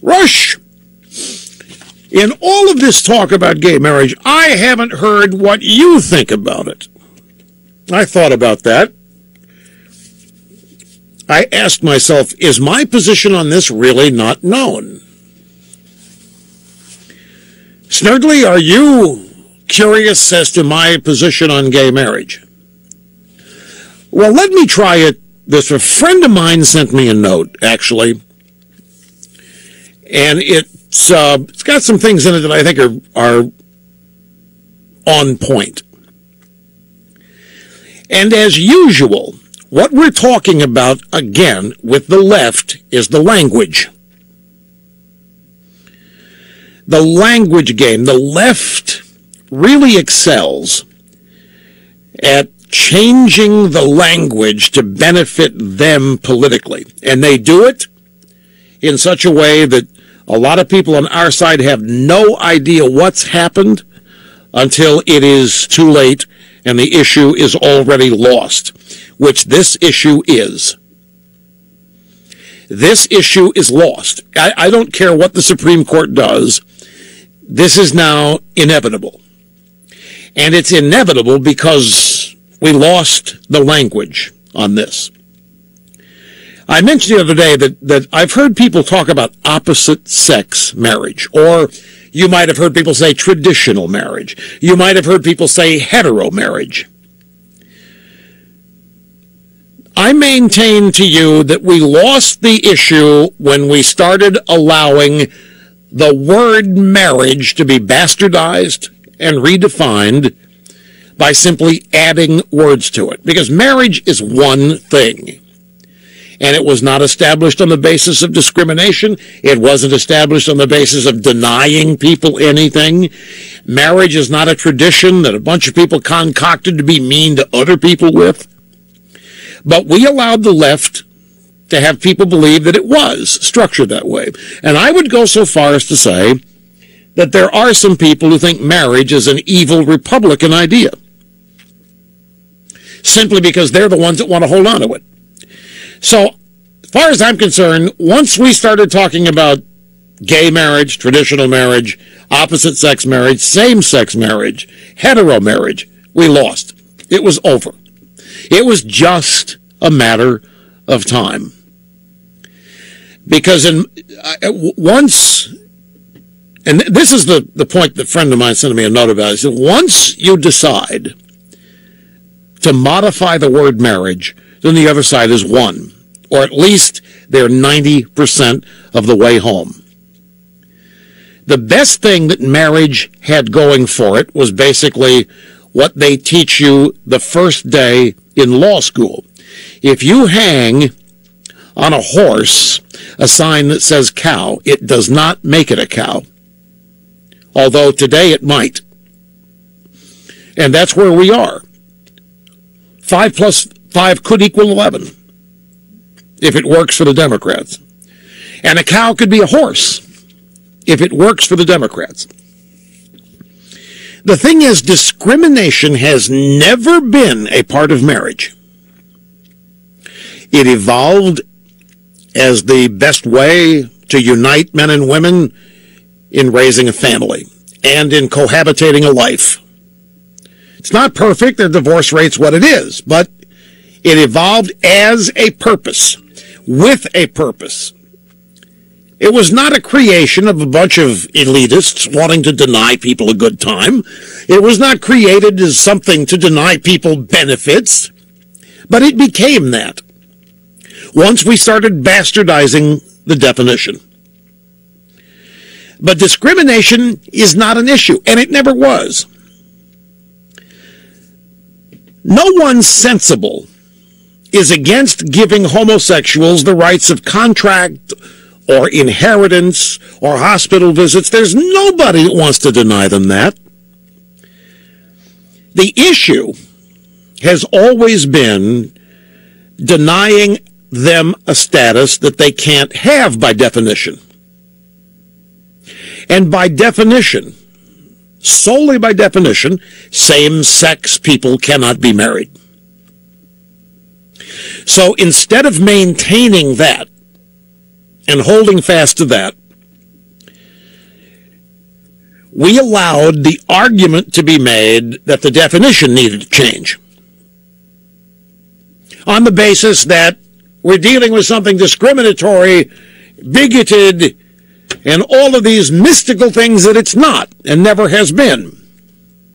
Rush, in all of this talk about gay marriage, I haven't heard what you think about it. I thought about that. I asked myself, is my position on this really not known? Snurdly, are you curious as to my position on gay marriage? Well, let me try it. A friend of mine sent me a note, actually, and it's got some things in it that I think are on point. And as usual, what we're talking about, again, with the left, is the language. The language game. The left really excels at changing the language to benefit them politically. And they do it in such a way that a lot of people on our side have no idea what's happened until it is too late and the issue is already lost, which this issue is. This issue is lost. I don't care what the Supreme Court does. This is now inevitable. And it's inevitable because we lost the language on this. I mentioned the other day that I've heard people talk about opposite-sex marriage, or you might have heard people say traditional marriage. You might have heard people say hetero marriage. I maintain to you that we lost the issue when we started allowing the word marriage to be bastardized and redefined by simply adding words to it. Because marriage is one thing. And it was not established on the basis of discrimination. It wasn't established on the basis of denying people anything. Marriage is not a tradition that a bunch of people concocted to be mean to other people with. But we allowed the left to have people believe that it was structured that way. And I would go so far as to say that there are some people who think marriage is an evil Republican idea, simply because they're the ones that want to hold on to it. So, as far as I'm concerned, once we started talking about gay marriage, traditional marriage, opposite-sex marriage, same-sex marriage, hetero marriage, we lost. It was over. It was just a matter of time. Because once, and this is the point that a friend of mine sent me a note about, he said, once you decide to modify the word marriage, then the other side is won. Or at least they're 90% of the way home. The best thing that marriage had going for it was basically what they teach you the first day in law school. If you hang on a horse a sign that says cow, it does not make it a cow. Although today it might. And that's where we are. 5 plus 5 could equal 11 if it works for the Democrats. And a cow could be a horse if it works for the Democrats. The thing is, discrimination has never been a part of marriage. It evolved as the best way to unite men and women in raising a family and in cohabitating a life. It's not perfect, the divorce rate's what it is, but it evolved as a purpose, with a purpose. It was not a creation of a bunch of elitists wanting to deny people a good time. It was not created as something to deny people benefits, but it became that once we started bastardizing the definition. But discrimination is not an issue, and it never was. No one sensible is against giving homosexuals the rights of contract or inheritance or hospital visits. There's nobody that wants to deny them that. The issue has always been denying them a status that they can't have by definition. And by definition, solely by definition, same-sex people cannot be married. So instead of maintaining that and holding fast to that, we allowed the argument to be made that the definition needed to change on the basis that we're dealing with something discriminatory, bigoted, and all of these mystical things that it's not and never has been.